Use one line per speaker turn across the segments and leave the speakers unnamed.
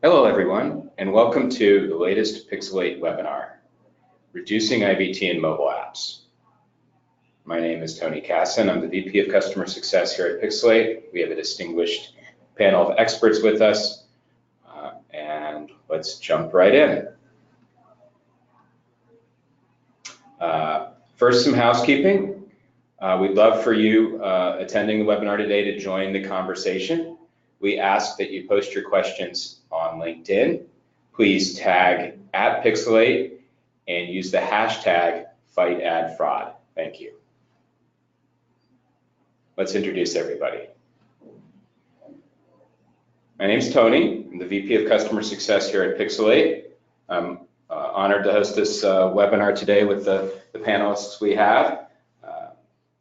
Hello everyone, and welcome to the latest Pixalate webinar, Reducing IVT in Mobile Apps. My name is Tony Casson. I'm the VP of Customer Success here at Pixalate. We have a distinguished panel of experts with us, and let's jump right in. First, some housekeeping. We'd love for you attending the webinar today to join the conversation. We ask that you post your questions on LinkedIn. Please tag @Pixalate and use the hashtag #FightAdFraud. Thank you. Let's introduce everybody. My name's Tony. I'm the VP of Customer Success here at Pixalate. I'm honored to host this webinar today with the panelists we have.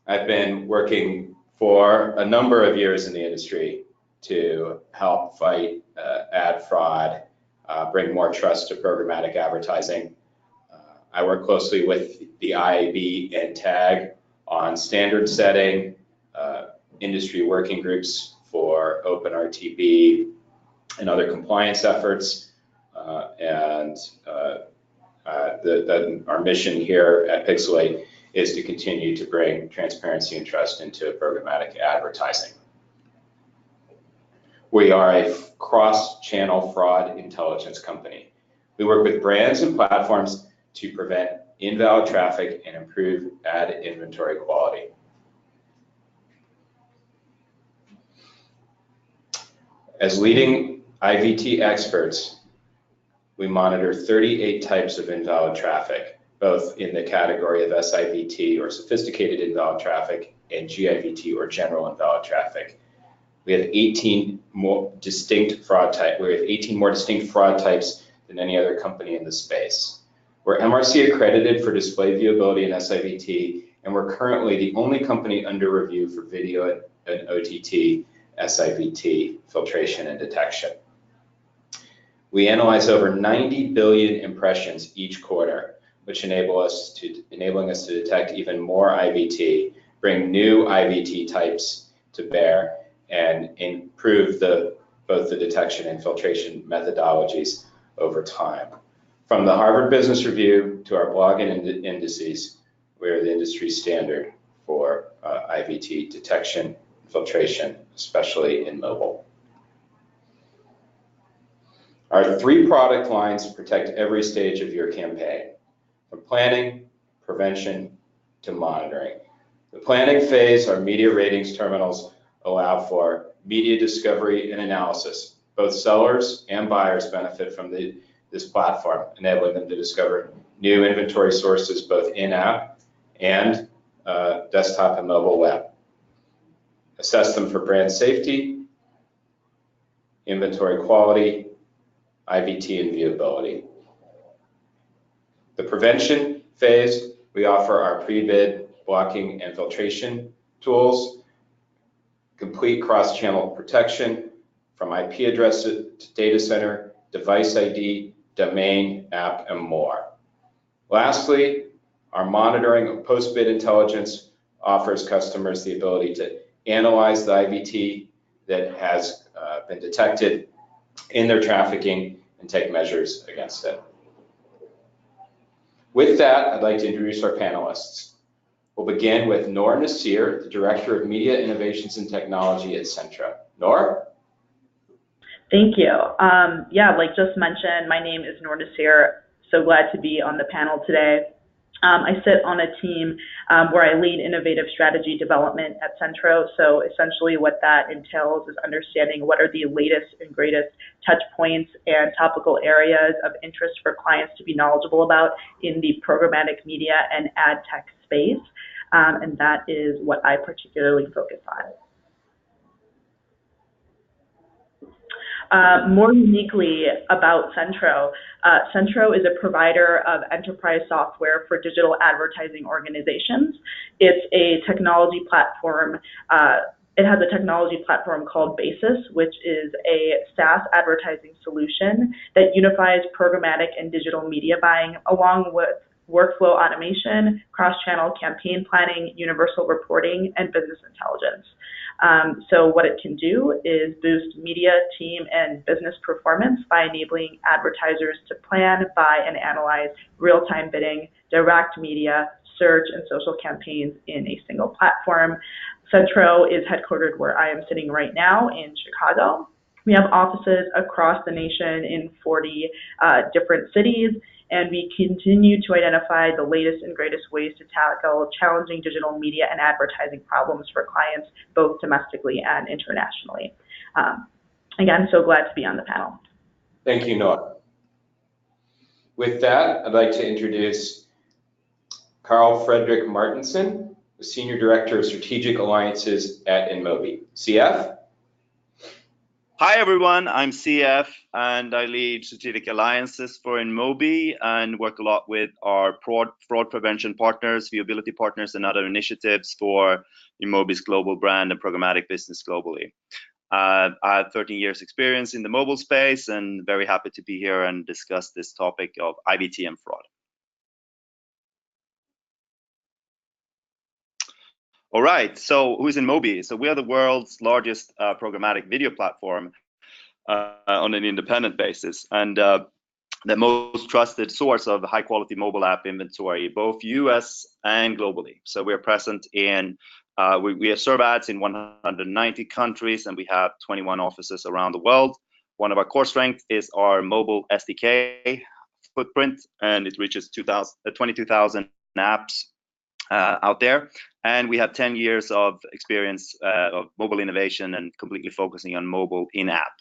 I've been working for a number of years in the industry to help fight ad fraud, bring more trust to programmatic advertising. I work closely with the IAB and TAG on standard setting, industry working groups for open RTB and other compliance efforts. Our mission here at Pixalate is to continue to bring transparency and trust into programmatic advertising. We are a cross-channel fraud intelligence company. We work with brands and platforms to prevent invalid traffic and improve ad inventory quality. As leading IVT experts, we monitor 38 types of invalid traffic, both in the category of SIVT or sophisticated invalid traffic and GIVT or general invalid traffic. We have 18 more distinct fraud types. We have 18 more distinct fraud types than any other company in the space. We're MRC accredited for display viewability and SIVT, and we're currently the only company under review for video and OTT SIVT filtration and detection. We analyze over 90 billion impressions each quarter, which enabling us to detect even more IVT, bring new IVT types to bear, and improve both the detection and filtration methodologies over time. From the Harvard Business Review to our blog and indices, we're the industry standard for IVT detection and filtration, especially in mobile. Our 3 product lines protect every stage of your campaign, from planning, prevention, to monitoring. The planning phase, our media ratings terminals allow for media discovery and analysis. Both sellers and buyers benefit from this platform, enabling them to discover new inventory sources both in-app and desktop and mobile web. Assess them for brand safety, inventory quality, IVT, and viewability. The prevention phase, we offer our pre-bid blocking and filtration tools, complete cross-channel protection from IP address to data center, device ID, domain, app, and more. Lastly, our monitoring of post-bid intelligence offers customers the ability to analyze the IVT that has been detected in their trafficking and take measures against it. With that, I'd like to introduce our panelists. We'll begin with Noor Nasir, the Director of Media Innovations and Technology at Centra. Noor?
Thank you. Yeah, like just mentioned, my name is Noor Nasir. So glad to be on the panel today. I sit on a team where I lead innovative strategy development at Centra. So essentially what that entails is understanding what are the latest and greatest touch points and topical areas of interest for clients to be knowledgeable about in the programmatic media and ad tech space. And that is what I particularly focus on. More uniquely about Centro, Centro is a provider of enterprise software for digital advertising organizations. It's a technology platform. It has a technology platform called Basis, which is a SaaS advertising solution that unifies programmatic and digital media buying along with workflow automation, cross-channel campaign planning, universal reporting, and business intelligence. So what it can do is boost media, team, and business performance by enabling advertisers to plan, buy, and analyze real-time bidding, direct media, search, and social campaigns in a single platform. Centro is headquartered where I am sitting right now in Chicago. We have offices across the nation in 40 different cities, and we continue to identify the latest and greatest ways to tackle challenging digital media and advertising problems for clients, both domestically and internationally. Again, so glad to be on the panel.
Thank you, Noah. With that, I'd like to introduce Carl Frederick Martinson, the Senior Director of Strategic Alliances at InMobi. CF?
Hi everyone, I'm CF and I lead strategic alliances for InMobi and work a lot with our fraud prevention partners, viewability partners, and other initiatives for InMobi's global brand and programmatic business globally. I have 13 years experience in the mobile space and very happy to be here and discuss this topic of IVT and fraud. All right, so who is InMobi? So we are the world's largest programmatic video platform on an independent basis, and the most trusted source of high quality mobile app inventory, both US and globally. So we are present in, we serve ads in 190 countries and we have 21 offices around the world. One of our core strengths is our mobile SDK footprint, and it reaches 22,000 apps out there. And we have 10 years of experience of mobile innovation and completely focusing on mobile in-app.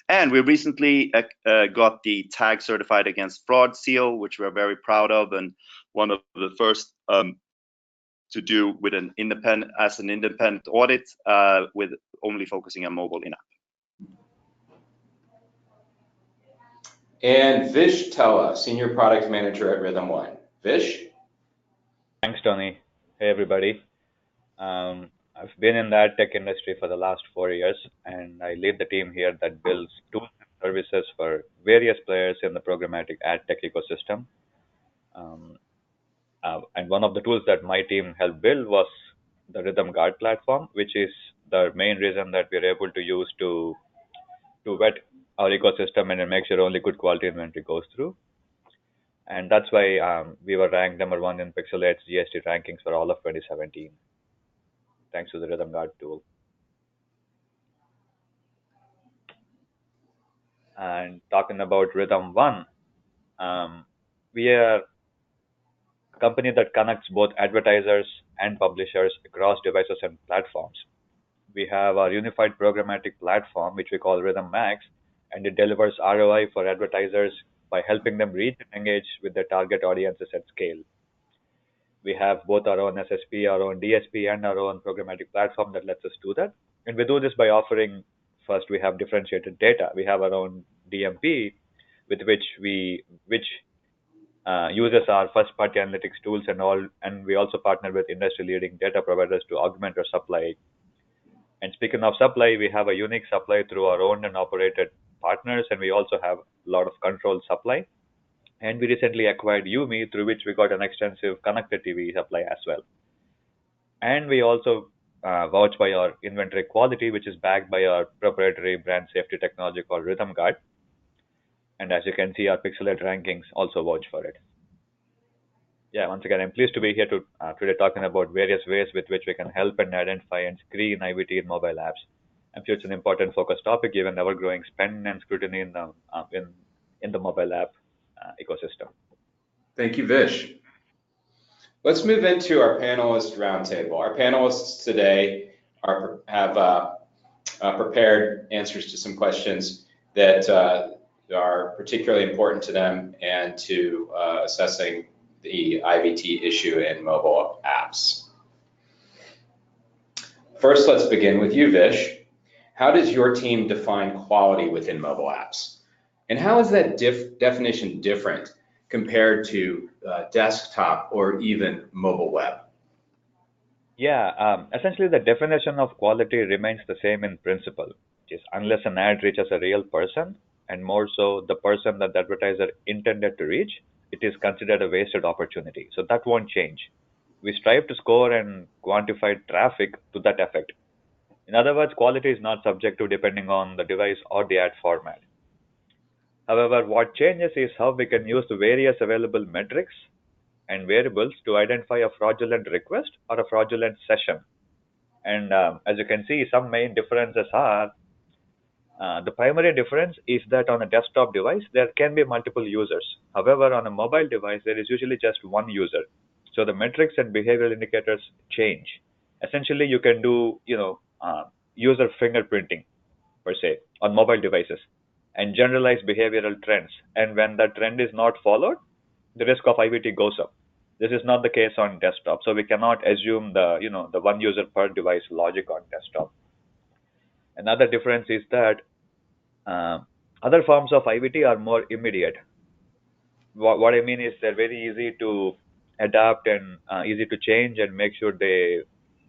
And we recently got the tag certified against fraud seal, which we're very proud of, and one of the first to do with an independent audit with only focusing on mobile in-app.
And Vish Tella, Senior Product Manager at RhythmOne. Vish?
Thanks, Tony. Hey, everybody. I've been in the ad tech industry for the last 4 years, and I lead the team here that builds tools and services for various players in the programmatic ad tech ecosystem. And one of the tools that my team helped build was the Rhythm Guard platform, which is the main reason that we're able to use to vet our ecosystem and make sure only good quality inventory goes through. And that's why we were ranked #1 in Pixalate's GST rankings for all of 2017. Thanks to the Rhythm Guard tool. And talking about RhythmOne, we are a company that connects both advertisers and publishers across devices and platforms. We have our unified programmatic platform, which we call Rhythm Max, and it delivers ROI for advertisers by helping them reach and engage with their target audiences at scale. We have both our own SSP, our own DSP, and our own programmatic platform that lets us do that. And we do this by offering, first, we have differentiated data. We have our own DMP, with which uses our first-party analytics tools and all, and we also partner with industry-leading data providers to augment our supply. And speaking of supply, we have a unique supply through our owned and operated partners, and we also have a lot of controlled supply. And we recently acquired Yumi, through which we got an extensive connected TV supply as well. And we also vouch by our inventory quality, which is backed by our proprietary brand safety technology called Rhythm Guard. And as you can see, our Pixalate rankings also vouch for it. Yeah, once again, I'm pleased to be here today talking about various ways with which we can help and identify and screen IVT in mobile apps. I'm sure it's an important focus topic given ever-growing spend and scrutiny in the mobile app ecosystem.
Thank you, Vish. Let's move into our panelist roundtable. Our panelists today have prepared answers to some questions that are particularly important to them and to assessing the IVT issue in mobile apps. First, let's begin with you, Vish. How does your team define quality within mobile apps? And how is that definition different compared to desktop or even mobile web?
Yeah, essentially the definition of quality remains the same in principle, which is unless an ad reaches a real person, and more so the person that the advertiser intended to reach, it is considered a wasted opportunity. So that won't change. We strive to score and quantify traffic to that effect. In other words, quality is not subjective depending on the device or the ad format. However, what changes is how we can use the various available metrics and variables to identify a fraudulent request or a fraudulent session. And as you can see, some main differences are the primary difference is that on a desktop device, there can be multiple users. However, on a mobile device, there is usually just one user. So the metrics and behavioral indicators change. Essentially, you can do, user fingerprinting per se on mobile devices and generalize behavioral trends. And when that trend is not followed, the risk of IVT goes up. This is not the case on desktop. So we cannot assume the one user per device logic on desktop. Another difference is that other forms of IVT are more immediate. What I mean is they're very easy to adapt and easy to change and make sure they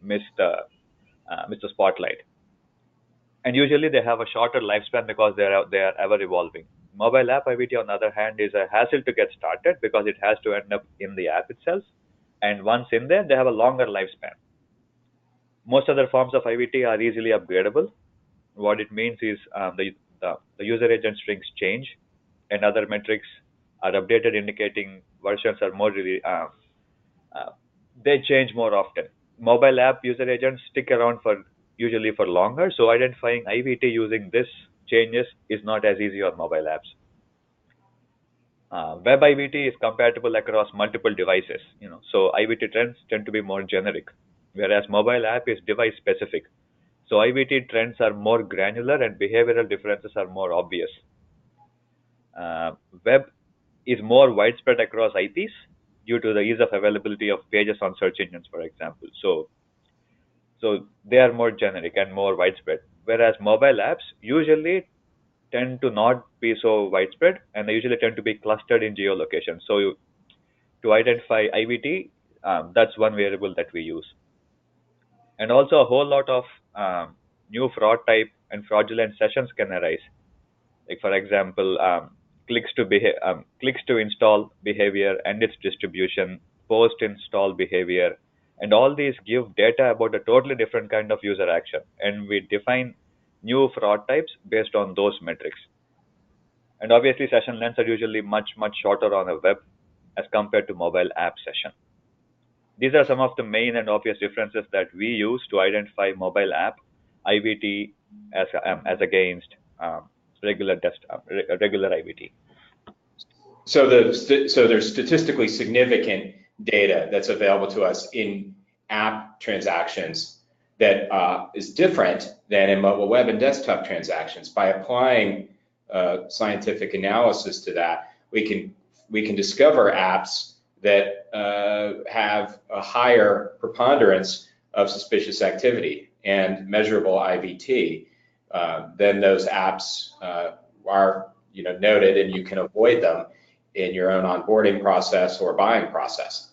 miss the spotlight. And usually they have a shorter lifespan because they are ever evolving. Mobile app IVT, on the other hand, is a hassle to get started because it has to end up in the app itself. And once in there, they have a longer lifespan. Most other forms of IVT are easily upgradable. What it means is the user agent strings change and other metrics are updated, indicating versions are they change more often. Mobile app user agents stick around usually for longer, so identifying IVT using this changes is not as easy on mobile apps. Web IVT is compatible across multiple devices, so IVT trends tend to be more generic, whereas mobile app is device specific. So IVT trends are more granular and behavioral differences are more obvious. Web is more widespread across IPs due to the ease of availability of pages on search engines, for example. So they are more generic and more widespread, whereas mobile apps usually tend to not be so widespread and they usually tend to be clustered in geolocation. So to identify IVT, that's one variable that we use. And also a whole lot of new fraud type and fraudulent sessions can arise. Like for example, clicks to install behavior and its distribution, post install behavior, and all these give data about a totally different kind of user action. And we define new fraud types based on those metrics. And obviously session lengths are usually much shorter on a web as compared to mobile app session. These are some of the main and obvious differences that we use to identify mobile app IVT as against regular IVT.
So there's statistically significant data that's available to us in app transactions that is different than in mobile web and desktop transactions. By applying scientific analysis to that, we can discover apps that have a higher preponderance of suspicious activity and measurable IVT than those apps are noted, and you can avoid them in your own onboarding process or buying process.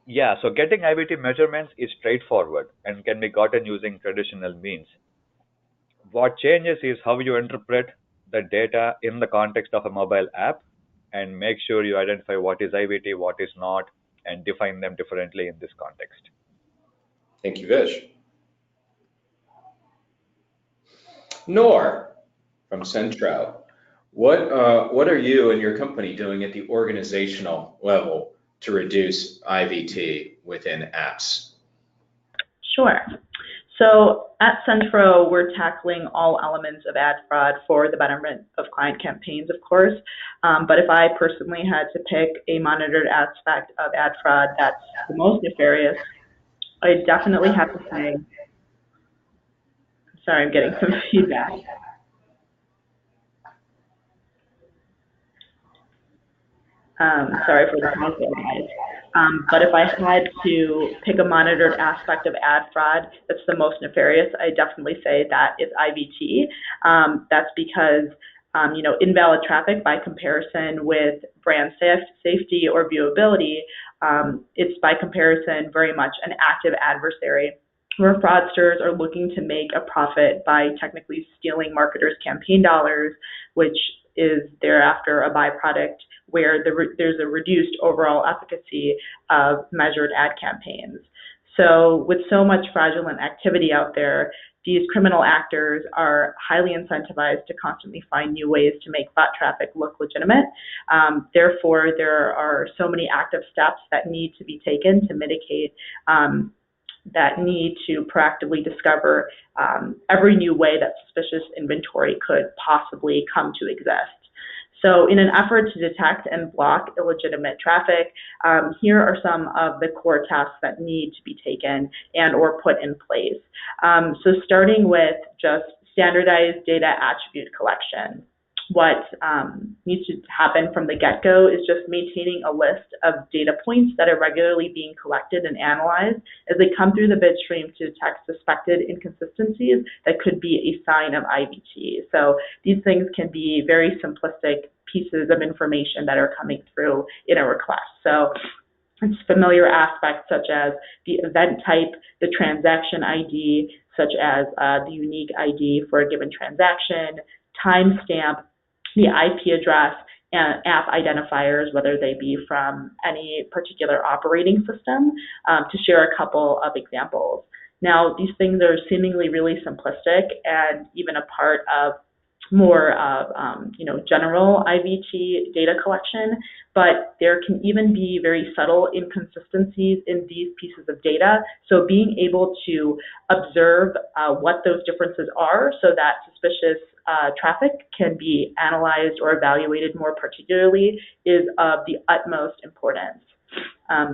Yeah, so getting IVT measurements is straightforward and can be gotten using traditional means. What changes is how you interpret the data in the context of a mobile app and make sure you identify what is IVT, what is not, and define them differently in this context.
Thank you, Vish. Nor from Centro, what are you and your company doing at the organizational level to reduce IVT within apps?
Sure. So at Centro, we're tackling all elements of ad fraud for the betterment of client campaigns, of course. But if I personally had to pick a monitored aspect of ad fraud that's the most nefarious, I definitely have to say, sorry, I'm getting some feedback. Sorry for the pause there, guys. But if I had to pick a monitored aspect of ad fraud that's the most nefarious, I definitely say that is IVT. That's because invalid traffic by comparison with brand safety or viewability, it's by comparison very much an active adversary, where fraudsters are looking to make a profit by technically stealing marketers' campaign dollars, which is thereafter a byproduct where there's a reduced overall efficacy of measured ad campaigns. So with so much fraudulent activity out there, these criminal actors are highly incentivized to constantly find new ways to make bot traffic look legitimate. Therefore, there are so many active steps that need to be taken to mitigate that need to proactively discover every new way that suspicious inventory could possibly come to exist. So in an effort to detect and block illegitimate traffic, here are some of the core tasks that need to be taken and or put in place. So starting with just standardized data attribute collection. What needs to happen from the get-go is just maintaining a list of data points that are regularly being collected and analyzed as they come through the bid stream to detect suspected inconsistencies that could be a sign of IVT. So these things can be very simplistic pieces of information that are coming through in a request. So it's familiar aspects such as the event type, the transaction ID, such as the unique ID for a given transaction, timestamp, the IP address, and app identifiers, whether they be from any particular operating system, to share a couple of examples. Now, these things are seemingly really simplistic and even a part of more general IVT data collection, but there can even be very subtle inconsistencies in these pieces of data. So being able to observe what those differences are so that suspicious traffic can be analyzed or evaluated more particularly is of the utmost importance.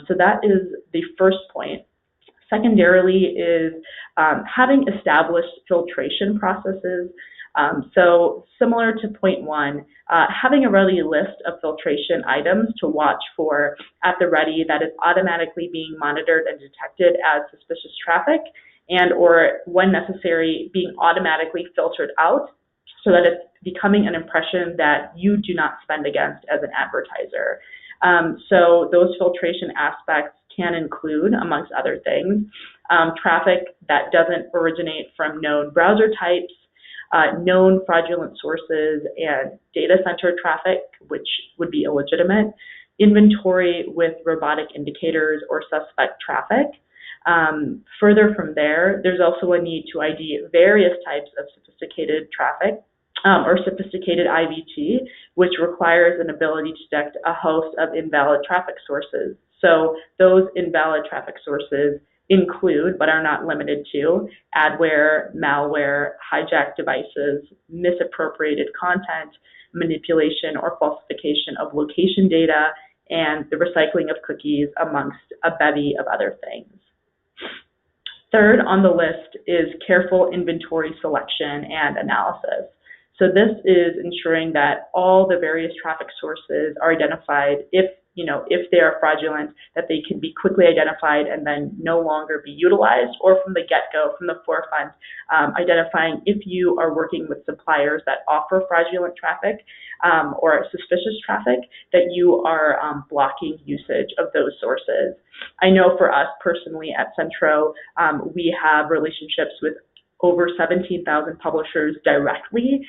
So that is the first point. Secondarily is having established filtration processes. So similar to point one, having a ready list of filtration items to watch for at the ready that is automatically being monitored and detected as suspicious traffic, and or when necessary being automatically filtered out so that it's becoming an impression that you do not spend against as an advertiser. So those filtration aspects can include, amongst other things, traffic that doesn't originate from known browser types, known fraudulent sources, and data center traffic, which would be illegitimate, inventory with robotic indicators or suspect traffic. Further from there, there's also a need to ID various types of sophisticated traffic or sophisticated IVT, which requires an ability to detect a host of invalid traffic sources. So those invalid traffic sources include, but are not limited to, adware, malware, hijacked devices, misappropriated content, manipulation or falsification of location data, and the recycling of cookies, amongst a bevy of other things. Third on the list is careful inventory selection and analysis. So this is ensuring that all the various traffic sources are identified if they are fraudulent, that they can be quickly identified and then no longer be utilized, or from the get-go, from the forefront, identifying if you are working with suppliers that offer fraudulent traffic or suspicious traffic, that you are blocking usage of those sources. I know for us personally at Centro, we have relationships with over 17,000 publishers directly.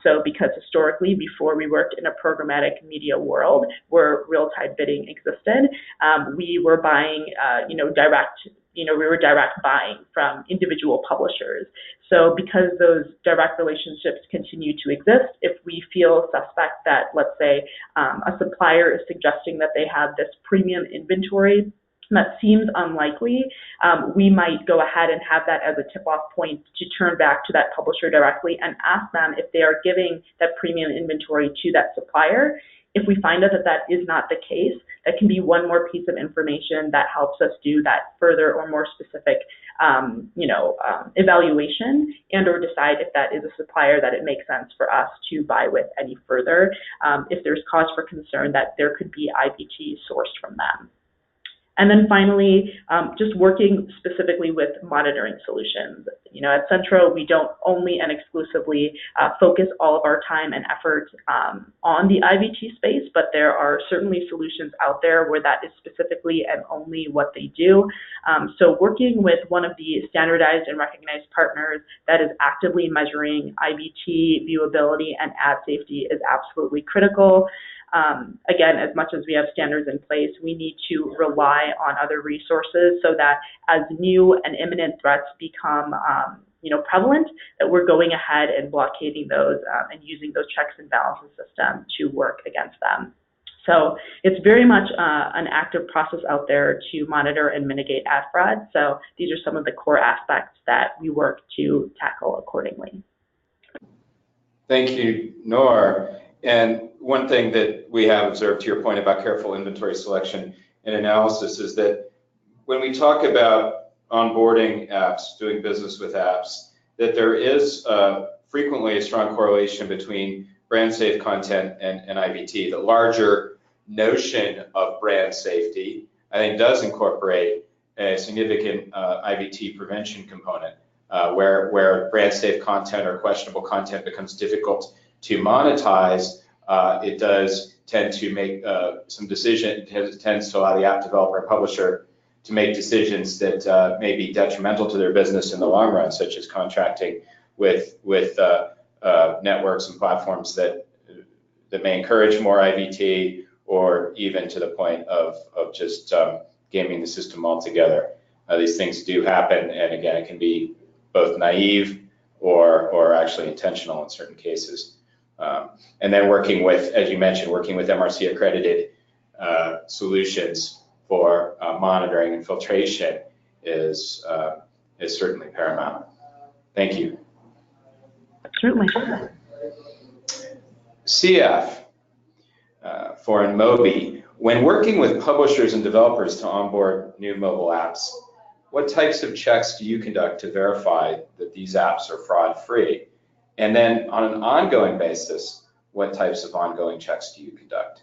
So because historically, before we worked in a programmatic media world where real-time bidding existed, we were buying, we were direct buying from individual publishers. So because those direct relationships continue to exist, if we feel suspect that, let's say, a supplier is suggesting that they have this premium inventory that seems unlikely, we might go ahead and have that as a tip-off point to turn back to that publisher directly and ask them if they are giving that premium inventory to that supplier. If we find out that that is not the case, that can be one more piece of information that helps us do that further or more specific evaluation and or decide if that is a supplier that it makes sense for us to buy with any further, if there's cause for concern that there could be IVT sourced from them. And then finally, just working specifically with monitoring solutions. At Centro, we don't only and exclusively focus all of our time and effort on the IVT space, but there are certainly solutions out there where that is specifically and only what they do. So working with one of the standardized and recognized partners that is actively measuring IVT, viewability, and ad safety is absolutely critical. again, as much as we have standards in place, we need to rely on other resources so that as new and imminent threats become prevalent, that we're going ahead and blockading those and using those checks and balances system to work against them. So it's very much an active process out there to monitor and mitigate ad fraud. So these are some of the core aspects that we work to tackle accordingly.
Thank you, Nor. And one thing that we have observed, to your point about careful inventory selection and analysis, is that when we talk about onboarding apps, doing business with apps, that there is frequently a strong correlation between brand safe content and IVT. The larger notion of brand safety, I think, does incorporate a significant IVT prevention component, where brand safe content or questionable content becomes difficult to monetize. It does tend to make some decisions, tends to allow the app developer and publisher to make decisions that may be detrimental to their business in the long run, such as contracting with networks and platforms that may encourage more IVT, or even to the point of just gaming the system altogether. These things do happen, and again, it can be both naive or actually intentional in certain cases. And then working with, as you mentioned, working with MRC accredited solutions for monitoring and filtration is certainly paramount. Thank you.
Certainly.
CF for Mobi. When working with publishers and developers to onboard new mobile apps, what types of checks do you conduct to verify that these apps are fraud-free? And then on an ongoing basis, what types of ongoing checks do you conduct?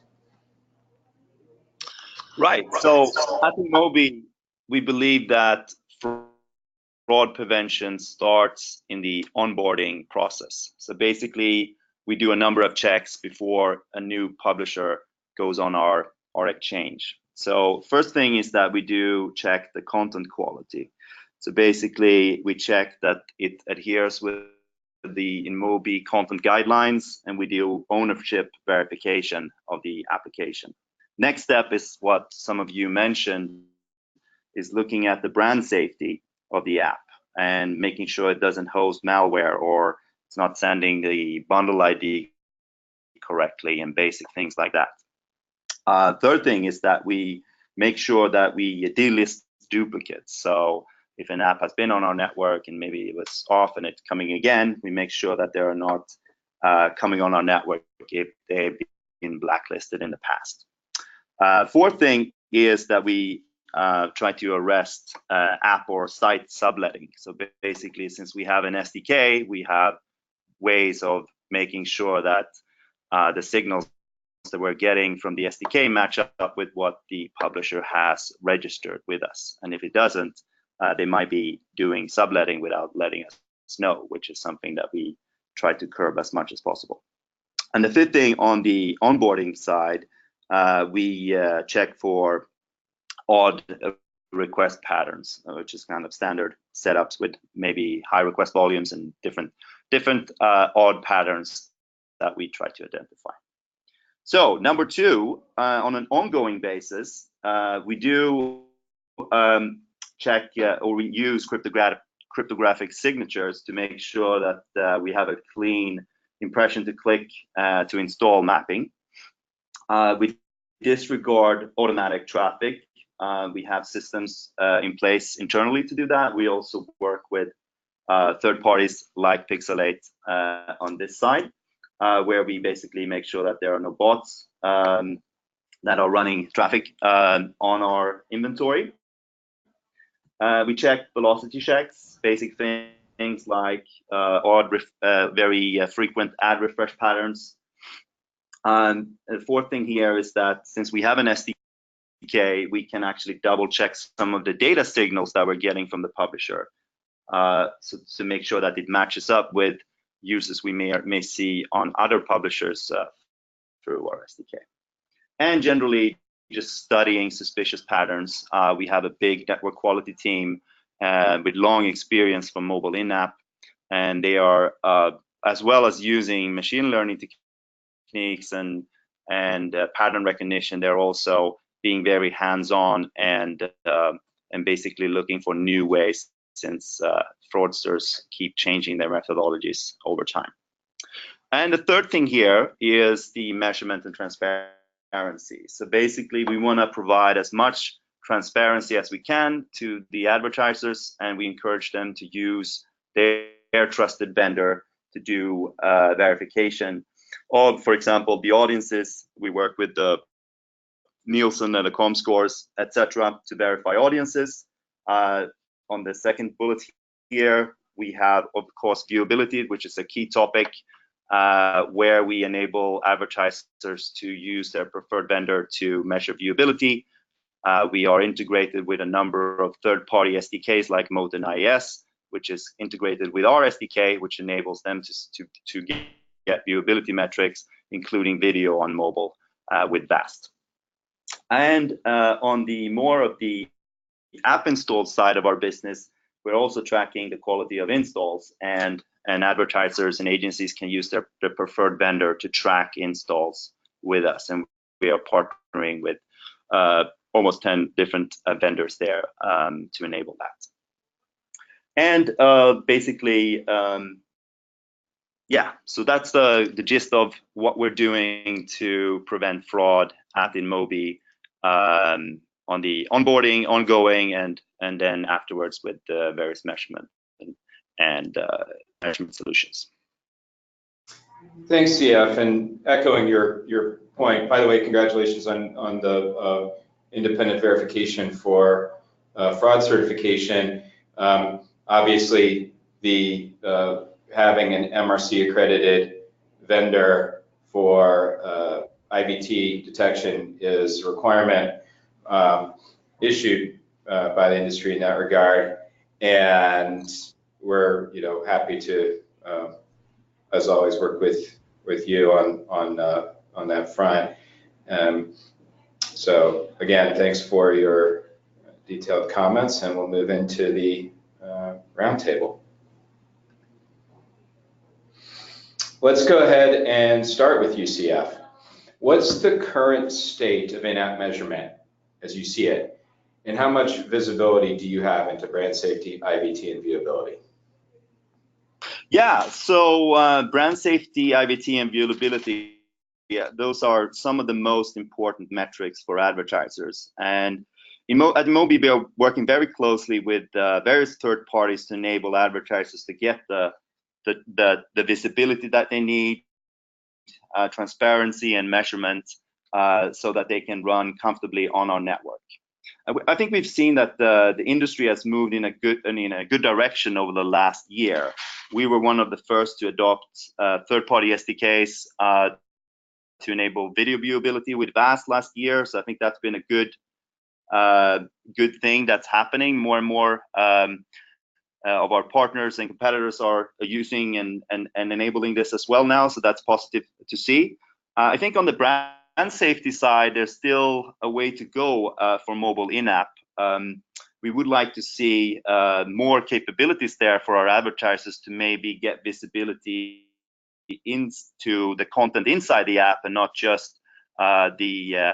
Right. So at Mobi, we believe that fraud prevention starts in the onboarding process. So basically, we do a number of checks before a new publisher goes on our exchange. So first thing is that we do check the content quality. So basically, we check that it adheres with the InMobi content guidelines, and we do ownership verification of the application. Next step is what some of you mentioned, is looking at the brand safety of the app and making sure it doesn't host malware or it's not sending the bundle ID correctly and basic things like that. Third thing is that we make sure that we delist duplicates. So if an app has been on our network and maybe it was off and it's coming again, we make sure that they are not coming on our network if they've been blacklisted in the past. Fourth thing is that we try to arrest app or site subletting. So basically, since we have an SDK, we have ways of making sure that the signals that we're getting from the SDK match up with what the publisher has registered with us. And if it doesn't, they might be doing subletting without letting us know, which is something that we try to curb as much as possible. And the fifth thing on the onboarding side, we check for odd request patterns, which is kind of standard setups with maybe high request volumes and different odd patterns that we try to identify. So number two, on an ongoing basis, we do check or we use cryptographic signatures to make sure that we have a clean impression to click to install mapping. We disregard automatic traffic. We have systems in place internally to do that. We also work with third parties like Pixalate on this side, where we basically make sure that there are no bots that are running traffic on our inventory. We check velocity checks, basic things like very frequent ad refresh patterns. And the fourth thing here is that since we have an SDK, we can actually double check some of the data signals that we're getting from the publisher, so to make sure that it matches up with uses we may see on other publishers through our SDK. And generally, just studying suspicious patterns. We have a big network quality team with long experience from mobile in-app, and they are, as well as using machine learning techniques and and pattern recognition. They're also being very hands-on and basically looking for new ways, since fraudsters keep changing their methodologies over time. And the third thing here is the measurement and transparency. So basically, we want to provide as much transparency as we can to the advertisers, and we encourage them to use their trusted vendor to do verification of, for example, the audiences. We work with the Nielsen and the Comscores, etc., to verify audiences. On the second bullet here, we have, of course, viewability, which is a key topic, where we enable advertisers to use their preferred vendor to measure viewability. We are integrated with a number of third-party SDKs like Moat and IES, which is integrated with our SDK, which enables them to get viewability metrics, including video on mobile with VAST. And on the more of the app install side of our business, we're also tracking the quality of installs, and advertisers and agencies can use their preferred vendor to track installs with us. And we are partnering with almost 10 different vendors there to enable that. And basically, yeah, so that's the gist of what we're doing to prevent fraud at InMobi, on the onboarding, ongoing, and then afterwards with the various measurement and measurement solutions.
Thanks, CF. And echoing your point, by the way, congratulations on the independent verification for fraud certification. Obviously, the having an MRC accredited vendor for IVT detection is a requirement issued by the industry in that regard, and we're happy to, as always, work with you on that front. So again, thanks for your detailed comments, and we'll move into the roundtable. Let's go ahead and start with UCF. What's the current state of in-app measurement as you see it, and how much visibility do you have into brand safety, IVT, and viewability?
Yeah, so brand safety, IVT, and viewability, yeah, those are some of the most important metrics for advertisers. And at InMobi, we are working very closely with various third parties to enable advertisers to get the visibility that they need, transparency and measurement, so that they can run comfortably on our network. I think we've seen that the industry has moved in a good direction over the last year. We were one of the first to adopt third-party SDKs to enable video viewability with VAST last year. So I think that's been a good thing that's happening. More and more of our partners and competitors are using and enabling this as well now. So that's positive to see. I think on the brand safety side, there's still a way to go for mobile in-app. We would like to see more capabilities there for our advertisers to maybe get visibility into the content inside the app and not just the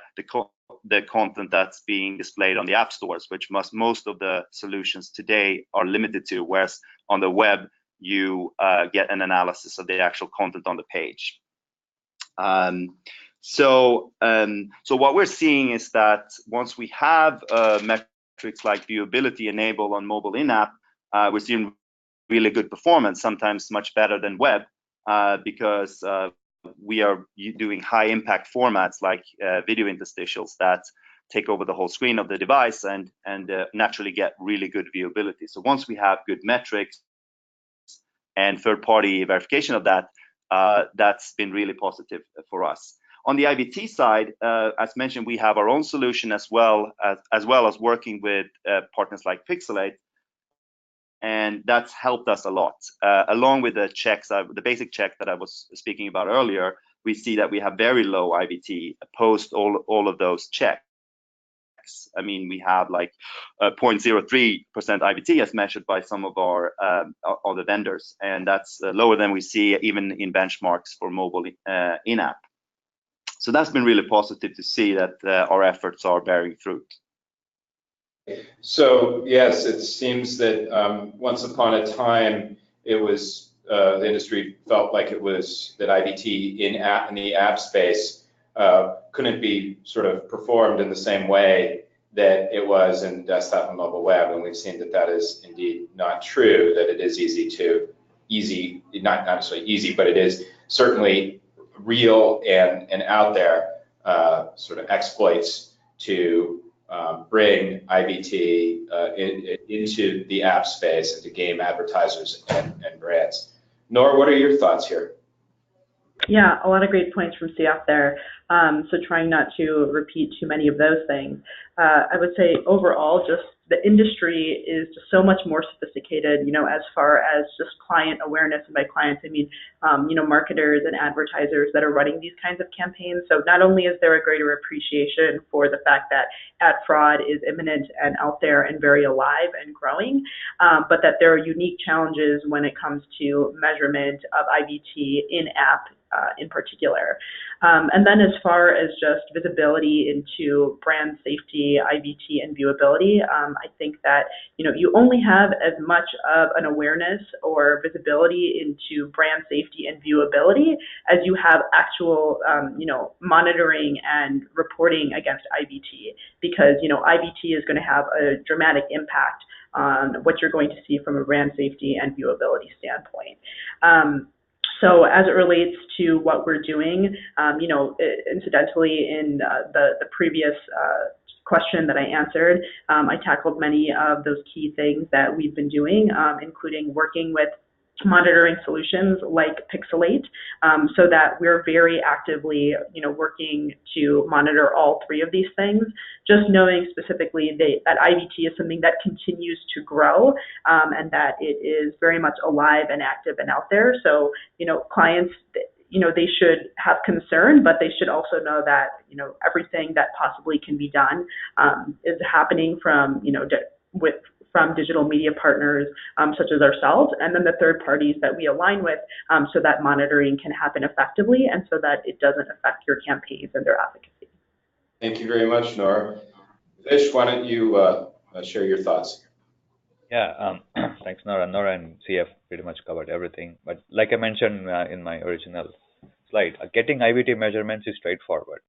content that's being displayed on the app stores, which most of the solutions today are limited to, whereas on the web you get an analysis of the actual content on the page. So what we're seeing is that once we have metrics like viewability enabled on mobile in-app, we're seeing really good performance, sometimes much better than web, because we are doing high impact formats like video interstitials that take over the whole screen of the device and naturally get really good viewability. So once we have good metrics and third-party verification of that, that's been really positive for us. On the IVT side, as mentioned, we have our own solution as well as working with partners like Pixalate, and that's helped us a lot. Along with the checks, the basic check that I was speaking about earlier, we see that we have very low IVT post all of those checks. I mean, we have like 0.03% IVT as measured by some of our other vendors, and that's lower than we see even in benchmarks for mobile in-app. So that's been really positive to see that our efforts are bearing fruit.
So yes, it seems that once upon a time, it was the industry felt like it was that IVT in the app space couldn't be sort of performed in the same way that it was in desktop and mobile web, and we've seen that that is indeed not true. That it is not necessarily easy, but it is certainly real and out there sort of exploits to bring IVT into the app space and to game advertisers and brands. Nora, what are your thoughts here?
Yeah, a lot of great points from CF there. So trying not to repeat too many of those things. I would say overall, just the industry is just so much more sophisticated, as far as just client awareness. And by clients, I mean, marketers and advertisers that are running these kinds of campaigns. So not only is there a greater appreciation for the fact that ad fraud is imminent and out there and very alive and growing, but that there are unique challenges when it comes to measurement of IVT in-app in particular. And then as far as just visibility into brand safety, IVT, and viewability, I think that you only have as much of an awareness or visibility into brand safety and viewability as you have actual monitoring and reporting against IVT, because IVT is going to have a dramatic impact on what you're going to see from a brand safety and viewability standpoint. So as it relates to what we're doing, incidentally, in the previous question that I answered, I tackled many of those key things that we've been doing, including working with monitoring solutions like Pixalate, so that we're very actively, working to monitor all three of these things. Just knowing specifically that IVT is something that continues to grow, and that it is very much alive and active and out there. So, clients, they should have concern, but they should also know that, everything that possibly can be done is happening from, from digital media partners such as ourselves, and then the third parties that we align with, so that monitoring can happen effectively and so that it doesn't affect your campaigns and their advocacy.
Thank you very much, Nora. Vish, why don't you share your thoughts?
Yeah, thanks, Nora. Nora and CF pretty much covered everything. But like I mentioned in my original slide, getting IVT measurements is straightforward.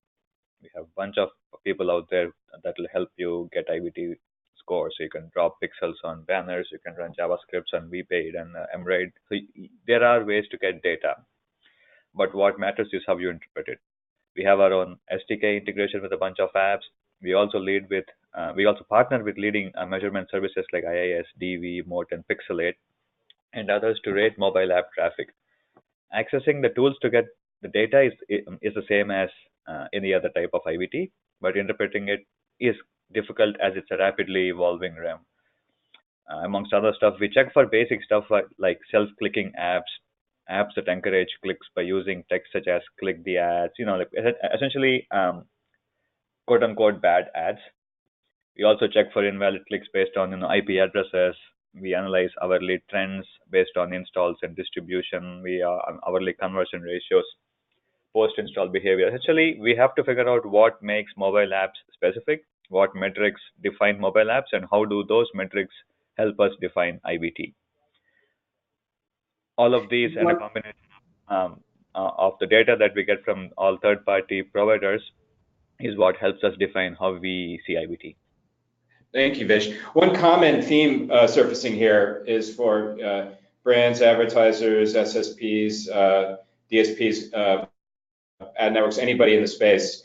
We have a bunch of people out there that will help you get IVT scores. So you can drop pixels on banners, you can run JavaScripts on VPaid and Emerald. So there are ways to get data. But what matters is how you interpret it. We have our own SDK integration with a bunch of apps. We also partner with leading measurement services like IIS, DV, Moat, and Pixalate, and others to rate mobile app traffic. Accessing the tools to get the data is the same as any other type of IVT, but interpreting it is difficult as it's a rapidly evolving realm. Amongst other stuff, we check for basic stuff like self-clicking apps that encourage clicks by using text such as click the ads, essentially quote-unquote bad ads. We also check for invalid clicks based on IP addresses. We analyze hourly trends based on installs and distribution. We hourly conversion ratios, post-install behavior. Essentially, we have to figure out what makes mobile apps specific, what metrics define mobile apps, and how do those metrics help us define IVT. All of these and a combination of the data that we get from all third-party providers is what helps us define how we see IVT.
Thank you, Vish. One common theme surfacing here is for brands, advertisers, SSPs, DSPs, ad networks, anybody in the space,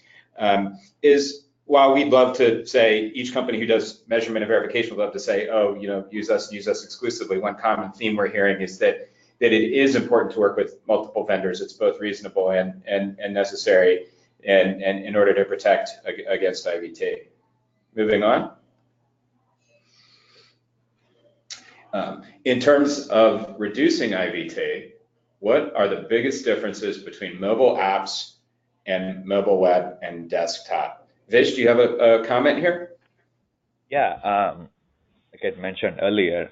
is while we'd love to say each company who does measurement and verification would love to say, oh, use us exclusively. One common theme we're hearing is that it is important to work with multiple vendors. It's both reasonable and necessary and in order to protect against IVT. Moving on. In terms of reducing IVT, what are the biggest differences between mobile apps and mobile web and desktop? Vish, do you have a comment here?
Yeah, like I mentioned earlier,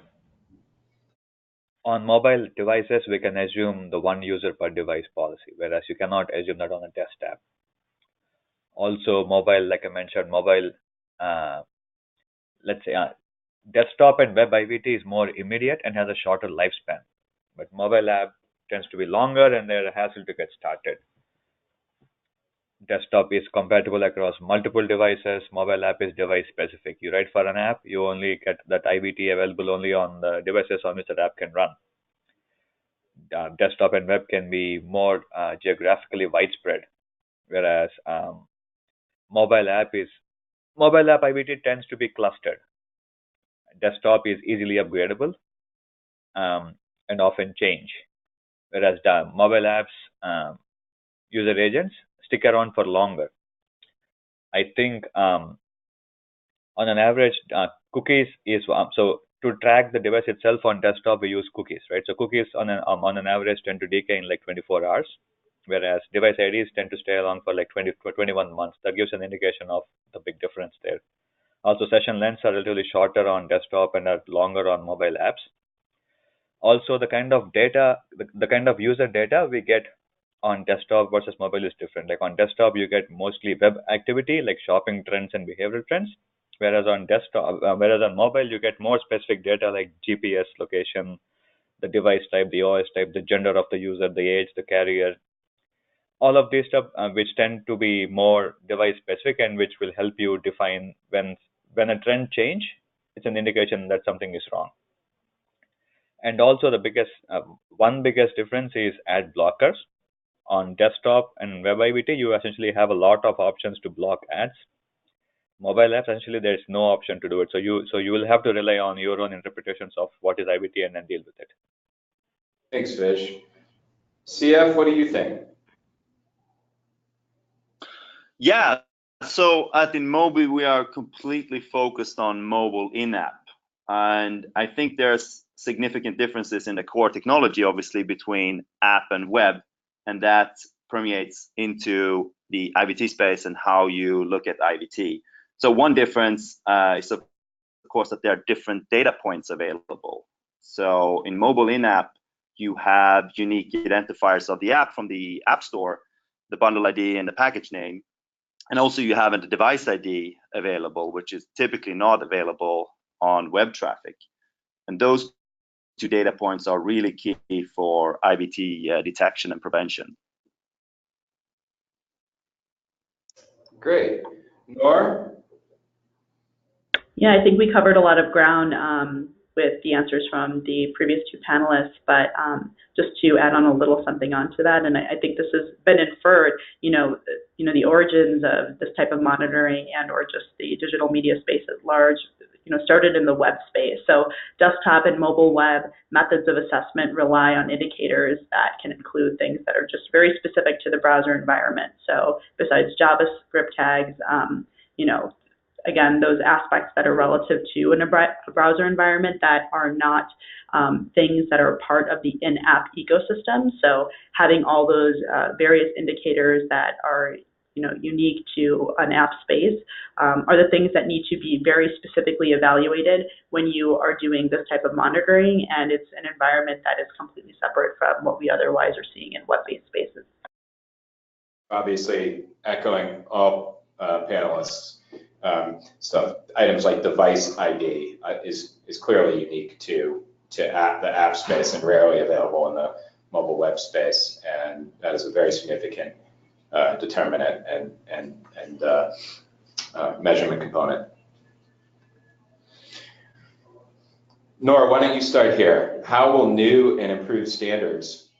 on mobile devices, we can assume the one user per device policy, whereas you cannot assume that on a desktop. Also, mobile, like I mentioned, mobile, let's say, desktop and web IVT is more immediate and has a shorter lifespan, but mobile app tends to be longer and they're a hassle to get started. Desktop is compatible across multiple devices. Mobile app is device specific. You write for an app, you only get that IVT available only on the devices on which that app can run. Desktop and web can be more geographically widespread, whereas mobile app IVT tends to be clustered. Desktop is easily upgradable and often change, whereas the mobile apps user agents stick around for longer. I think on an average, cookies is so to track the device itself on desktop, we use cookies, right? So cookies on an average tend to decay in like 24 hours, whereas device IDs tend to stay around for like 20 to 21 months. That gives an indication of the big difference there. Also, session lengths are relatively shorter on desktop and are longer on mobile apps. Also, the kind of data, the kind of user data we get on desktop versus mobile is different. Like on desktop, you get mostly web activity, like shopping trends and behavioral trends, whereas on mobile, you get more specific data like GPS location, the device type, the OS type, the gender of the user, the age, the carrier, all of these stuff, which tend to be more device specific and which will help you define when a trend change, it's an indication that something is wrong. And also the biggest difference is ad blockers. On desktop and web IVT, you essentially have a lot of options to block ads. Mobile apps, essentially, there is no option to do it. So you will have to rely on your own interpretations of what is IVT and then deal with it.
Thanks, Vish. CF, what do you think?
Yeah, so at InMobi, we are completely focused on mobile in-app. And I think there's significant differences in the core technology, obviously, between app and web. And that permeates into the IVT space and how you look at IVT. So one difference is, of course, that there are different data points available. So in mobile in-app, you have unique identifiers of the app from the App Store, the bundle ID and the package name. And also you have a device ID available, which is typically not available on web traffic. And those two data points are really key for IVT detection and prevention.
Great. Nor?
Yeah, I think we covered a lot of ground with the answers from the previous two panelists, but just to add on a little something onto that, and I think this has been inferred, the origins of this type of monitoring and or just the digital media space at large, started in the web space. So desktop and mobile web methods of assessment rely on indicators that can include things that are just very specific to the browser environment. So besides JavaScript tags, again, those aspects that are relative to a browser environment that are not things that are part of the in-app ecosystem. So having all those various indicators that are unique to an app space are the things that need to be very specifically evaluated when you are doing this type of monitoring, and it's an environment that is completely separate from what we otherwise are seeing in web-based spaces.
Obviously, echoing all panelists, so items like device ID is clearly unique to the app space and rarely available in the mobile web space, and that is a very significant determinant and measurement component. Nora, why don't you start here? How will new and improved standards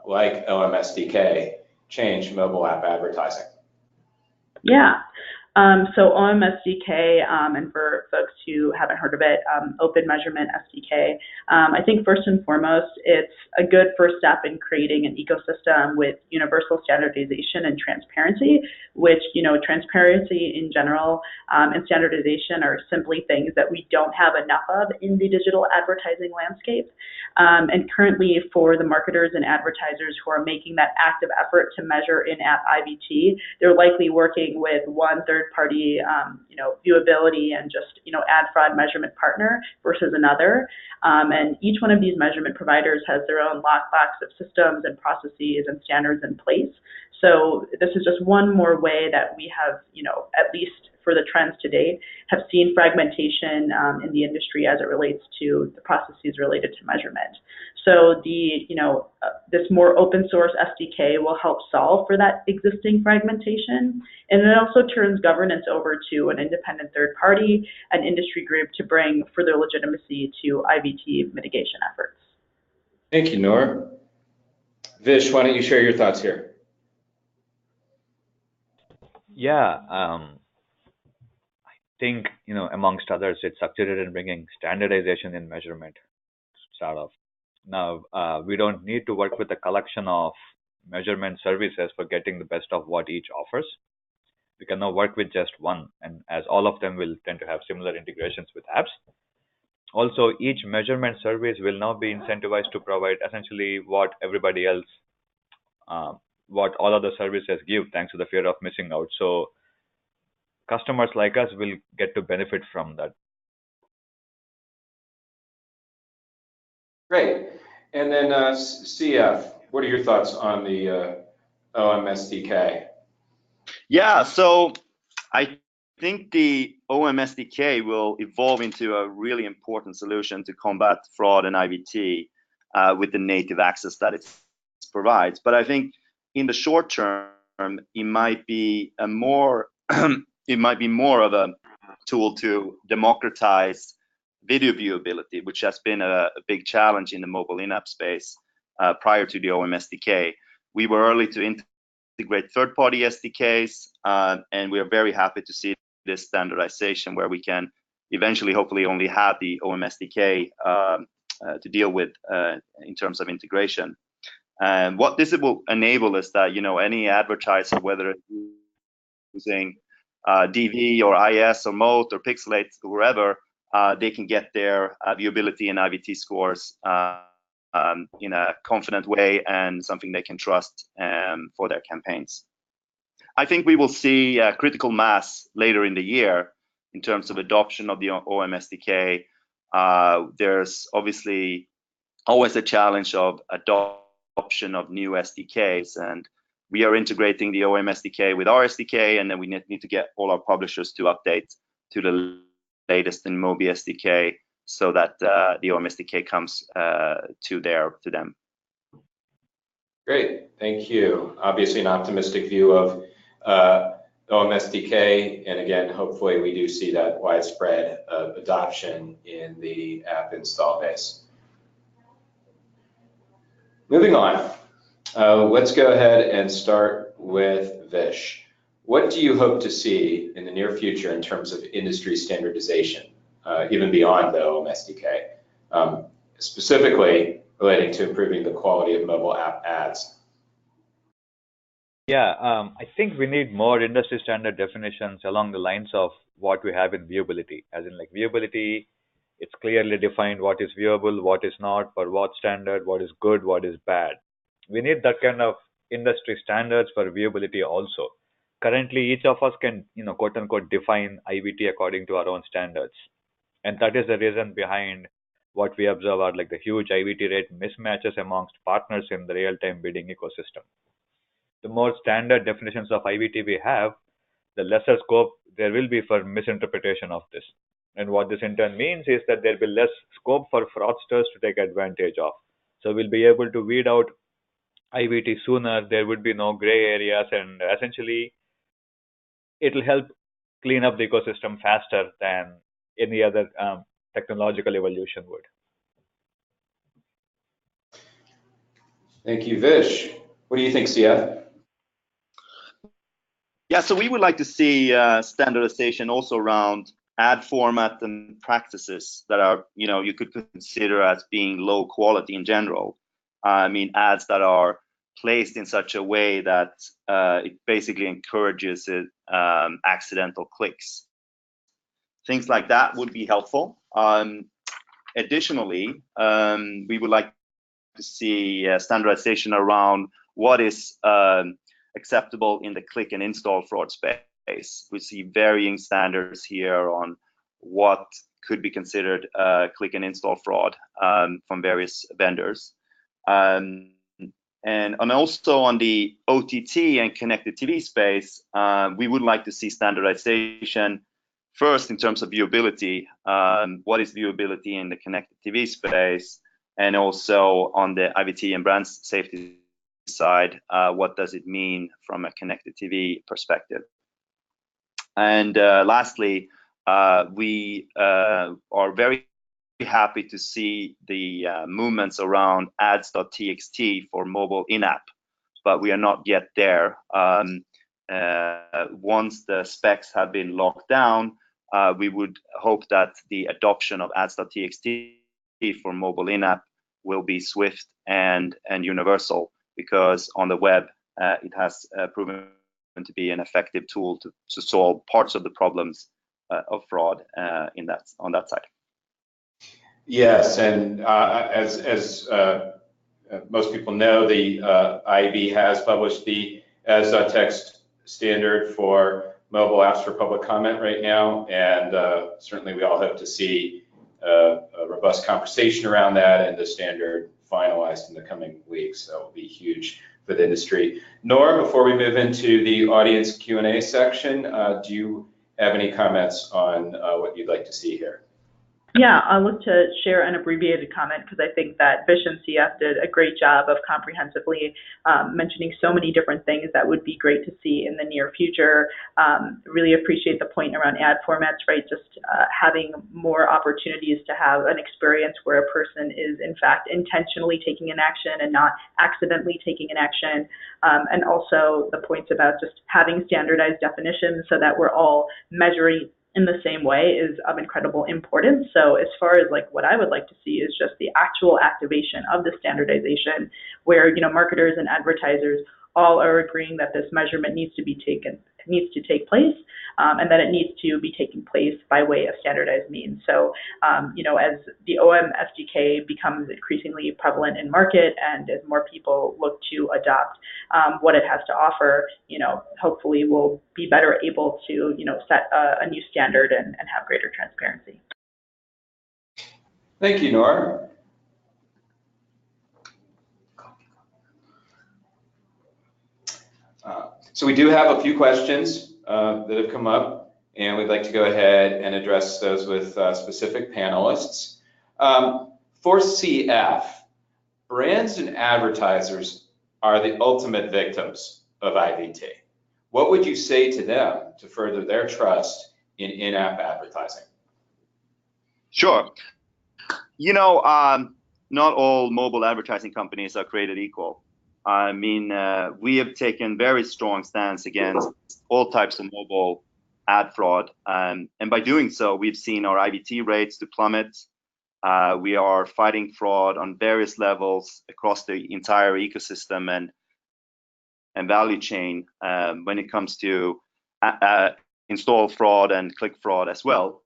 like OMSDK change mobile app advertising?
Yeah. So OMSDK, and for folks who haven't heard of it, Open Measurement SDK, I think first and foremost, it's a good first step in creating an ecosystem with universal standardization and transparency, which, transparency in general and standardization are simply things that we don't have enough of in the digital advertising landscape. And currently for the marketers and advertisers who are making that active effort to measure in-app IVT, they're likely working with one third third-party, viewability and just, ad fraud measurement partner versus another. And each one of these measurement providers has their own lockbox of systems and processes and standards in place. So this is just one more way that we have, at least for the trends to date, have seen fragmentation in the industry as it relates to the processes related to measurement. So this more open source SDK will help solve for that existing fragmentation, and it also turns governance over to an independent third party, an industry group, to bring further legitimacy to IVT mitigation efforts.
Thank you, Noor. Vish, why don't you share your thoughts here?
Yeah, I think, amongst others, it succeeded in bringing standardization in measurement to start off. Now, we don't need to work with a collection of measurement services for getting the best of what each offers. We can now work with just one, and as all of them will tend to have similar integrations with apps. Also, each measurement service will now be incentivized to provide essentially what everybody else, what all other services give, thanks to the fear of missing out. So customers like us will get to benefit from that.
Great. And then CF, what are your thoughts on the OMSDK?
Yeah, so I think the OMSDK will evolve into a really important solution to combat fraud and IVT with the native access that it provides. But I think in the short term, it might be a more more of a tool to democratize video viewability, which has been a big challenge in the mobile in-app space prior to the OMSDK. We were early to integrate third-party SDKs, and we are very happy to see this standardization where we can eventually, hopefully, only have the OMSDK to deal with in terms of integration. And what this will enable is that any advertiser, whether it's using DV or IS or Moat or Pixalate or wherever, they can get their viewability and IVT scores in a confident way and something they can trust for their campaigns. I think we will see critical mass later in the year in terms of adoption of the OMSDK. There's obviously always a challenge of adoption of new SDKs, and we are integrating the OMSDK with our SDK, and then we need to get all our publishers to update to the latest in Mobi SDK so that the OMSDK comes to them.
Great, thank you. Obviously an optimistic view of OMSDK, and again, hopefully we do see that widespread adoption in the app install base. Moving on, let's go ahead and start with Vish. What do you hope to see in the near future in terms of industry standardization, even beyond the OMSDK, specifically relating to improving the quality of mobile app ads?
Yeah, I think we need more industry standard definitions along the lines of what we have in viewability. As in, like, viewability, it's clearly defined what is viewable, what is not, for what standard, what is good, what is bad. We need that kind of industry standards for viewability also. Currently, each of us can, quote unquote, define IVT according to our own standards. And that is the reason behind what we observe are like the huge IVT rate mismatches amongst partners in the real-time bidding ecosystem. The more standard definitions of IVT we have, the lesser scope there will be for misinterpretation of this. And what this in turn means is that there will be less scope for fraudsters to take advantage of. So we'll be able to weed out IVT sooner, there would be no gray areas, and essentially it'll help clean up the ecosystem faster than any other technological evolution would.
Thank you, Vish. What do you think, CF?
Yeah, so we would like to see standardization also around ad format and practices that are, you could consider as being low quality in general. I mean, ads that are placed in such a way that it basically encourages accidental clicks. Things like that would be helpful. Additionally, we would like to see standardization around what is acceptable in the click and install fraud space. We see varying standards here on what could be considered click and install fraud from various vendors. And also on the OTT and connected TV space, we would like to see standardization first in terms of viewability. What is viewability in the connected TV space? And also on the IVT and brand safety side, what does it mean from a connected TV perspective? And lastly, we are very happy to see the movements around ads.txt for mobile in-app, but we are not yet there. Once the specs have been locked down, we would hope that the adoption of ads.txt for mobile in-app will be swift and universal, because on the web it has proven to be an effective tool to solve parts of the problems of fraud on that side.
Yes, and as most people know, the IAB has published the ads.txt standard for mobile apps for public comment right now, and certainly we all hope to see a robust conversation around that and the standard finalized in the coming weeks. That will be huge for the industry. Nora, before we move into the audience Q&A section, do you have any comments on what you'd like to see here?
Yeah, I'll look to share an abbreviated comment because I think that Vish and CF did a great job of comprehensively mentioning so many different things that would be great to see in the near future. Really appreciate the point around ad formats, right? Just having more opportunities to have an experience where a person is in fact intentionally taking an action and not accidentally taking an action. And also the points about just having standardized definitions so that we're all measuring in the same way is of incredible importance. So as far as like what I would like to see is just the actual activation of the standardization where, you know, marketers and advertisers all are agreeing that this measurement needs to take place, and that it needs to be taking place by way of standardized means. So, you know, as the OM SDK becomes increasingly prevalent in market and as more people look to adopt what it has to offer, you know, hopefully we'll be better able to, you know, set a new standard and have greater transparency.
Thank you, Nora. So we do have a few questions that have come up, and we'd like to go ahead and address those with specific panelists. For CF, brands and advertisers are the ultimate victims of IVT. What would you say to them to further their trust in in-app advertising?
Sure. You know, not all mobile advertising companies are created equal. I mean, we have taken very strong stance against all types of mobile ad fraud. And by doing so, we've seen our IVT rates to plummet. We are fighting fraud on various levels across the entire ecosystem and value chain when it comes to install fraud and click fraud as well.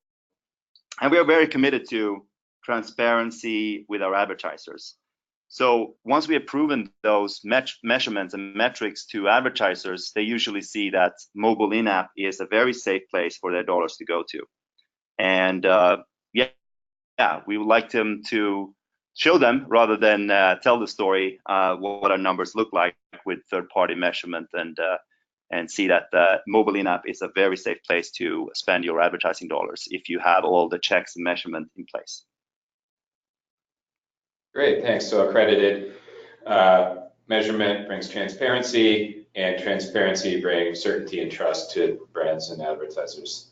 And we are very committed to transparency with our advertisers. So once we have proven those measurements and metrics to advertisers, they usually see that mobile in-app is a very safe place for their dollars to go to. And yeah, we would like them to show them rather than tell the story what our numbers look like with third-party measurement and see that mobile in-app is a very safe place to spend your advertising dollars if you have all the checks and measurement in place.
Great, thanks. So accredited measurement brings transparency, and transparency brings certainty and trust to brands and advertisers.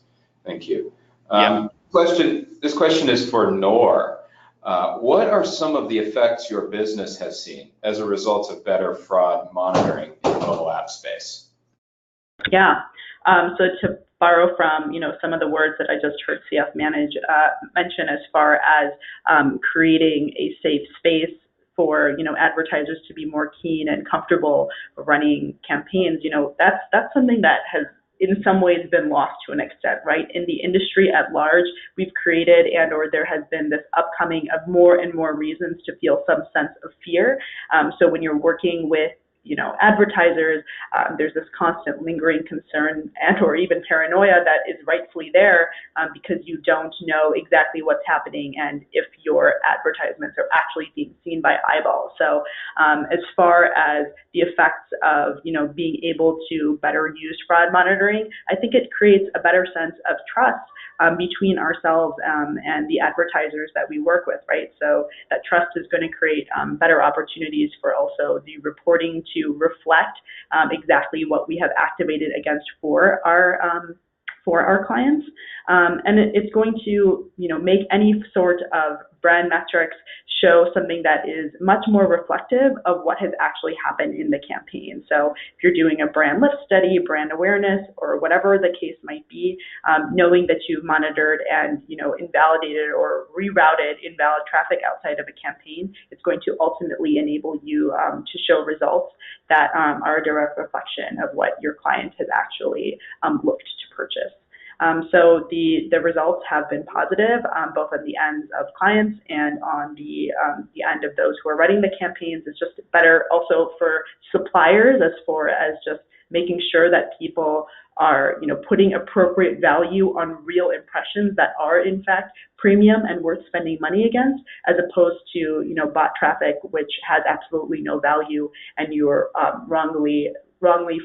Thank you. This question is for Nor. What are some of the effects your business has seen as a result of better fraud monitoring in the mobile app space?
Yeah. So to borrow from, you know, some of the words that I just heard CF mention as far as creating a safe space for, you know, advertisers to be more keen and comfortable running campaigns, you know, that's something that has in some ways been lost to an extent, right? In the industry at large, we've created or there has been this upcoming of more and more reasons to feel some sense of fear. So when you're working with advertisers, there's this constant lingering concern and or even paranoia that is rightfully there because you don't know exactly what's happening and if your advertisements are actually being seen by eyeballs. So as far as the effects of being able to better use fraud monitoring, I think it creates a better sense of trust between ourselves and the advertisers that we work with, right? So that trust is going to create better opportunities for also the reporting to reflect exactly what we have activated against for our clients, and it's going to make any sort of brand metrics show something that is much more reflective of what has actually happened in the campaign. So if you're doing a brand lift study, brand awareness, or whatever the case might be, knowing that you've monitored and invalidated or rerouted invalid traffic outside of a campaign, it's going to ultimately enable you to show results that are a direct reflection of what your client has actually looked to purchase. So the results have been positive, both on the ends of clients and on the end of those who are running the campaigns. It's just better also for suppliers as far as just making sure that people are putting appropriate value on real impressions that are in fact premium and worth spending money against, as opposed to bot traffic which has absolutely no value and you're wrongly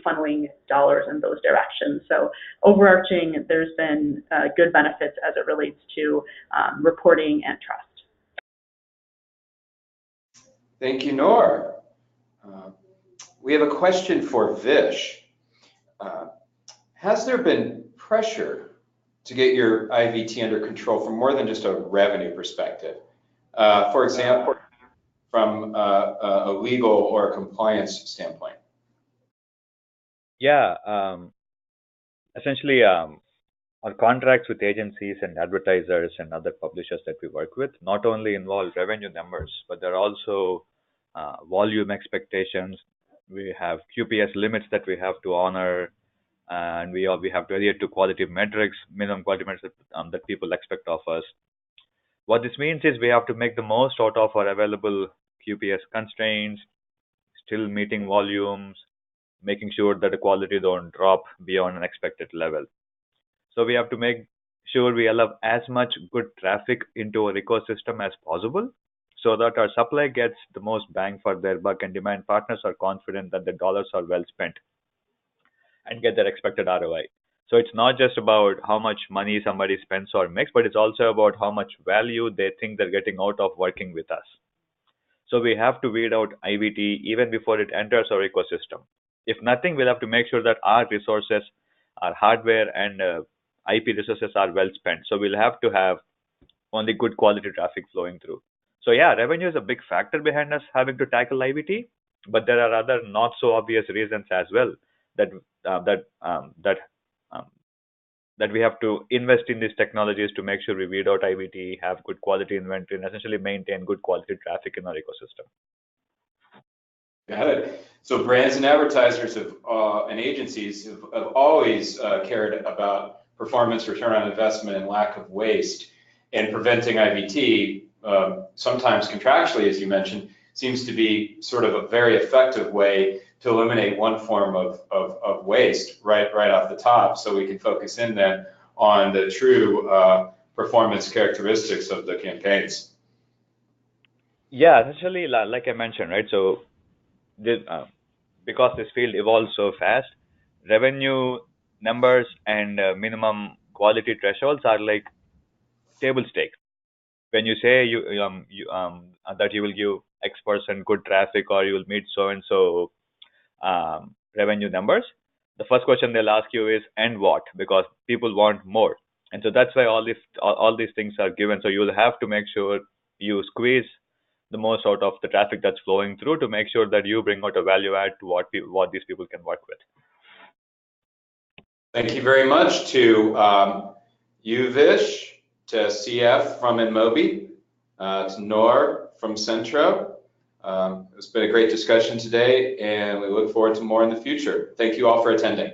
funneling dollars in those directions. So overarching, there's been good benefits as it relates to reporting and trust.
Thank you, Noor. We have a question for Vish. Has there been pressure to get your IVT under control from more than just a revenue perspective? For example, from a legal or a compliance standpoint?
Yeah, essentially, our contracts with agencies and advertisers and other publishers that we work with not only involve revenue numbers, but there are also volume expectations. We have QPS limits that we have to honor, and we have to adhere to quality metrics, minimum quality metrics that people expect of us. What this means is we have to make the most out of our available QPS constraints, still meeting volumes, making sure that the quality don't drop beyond an expected level. So we have to make sure we allow as much good traffic into our ecosystem as possible so that our supply gets the most bang for their buck and demand partners are confident that the dollars are well spent and get their expected ROI. So it's not just about how much money somebody spends or makes, but it's also about how much value they think they're getting out of working with us. So we have to weed out IVT even before it enters our ecosystem. If nothing, we'll have to make sure that our resources, our hardware and IP resources are well spent. So we'll have to have only good quality traffic flowing through. So yeah, revenue is a big factor behind us having to tackle IVT, but there are other not so obvious reasons as well that we have to invest in these technologies to make sure we weed out IVT, have good quality inventory, and essentially maintain good quality traffic in our ecosystem.
Got it. So brands and advertisers and agencies have always cared about performance, return on investment, and lack of waste. And preventing IVT, sometimes contractually, as you mentioned, seems to be sort of a very effective way to eliminate one form of waste right off the top, so we can focus in then on the true performance characteristics of the campaigns.
Yeah, essentially, like I mentioned, right? So because this field evolves so fast, revenue numbers and minimum quality thresholds are like table stakes. When you say that you will give X% good traffic or you will meet so and so revenue numbers, the first question they'll ask you is, and what? Because people want more, and so that's why all these things are given. So you'll have to make sure you squeeze the most out of the traffic that's flowing through to make sure that you bring out a value add to what these people can work with.
Thank you very much to you, Vish, to CF from InMobi, to Noor from Centro. It's been a great discussion today, and we look forward to more in the future. Thank you all for attending.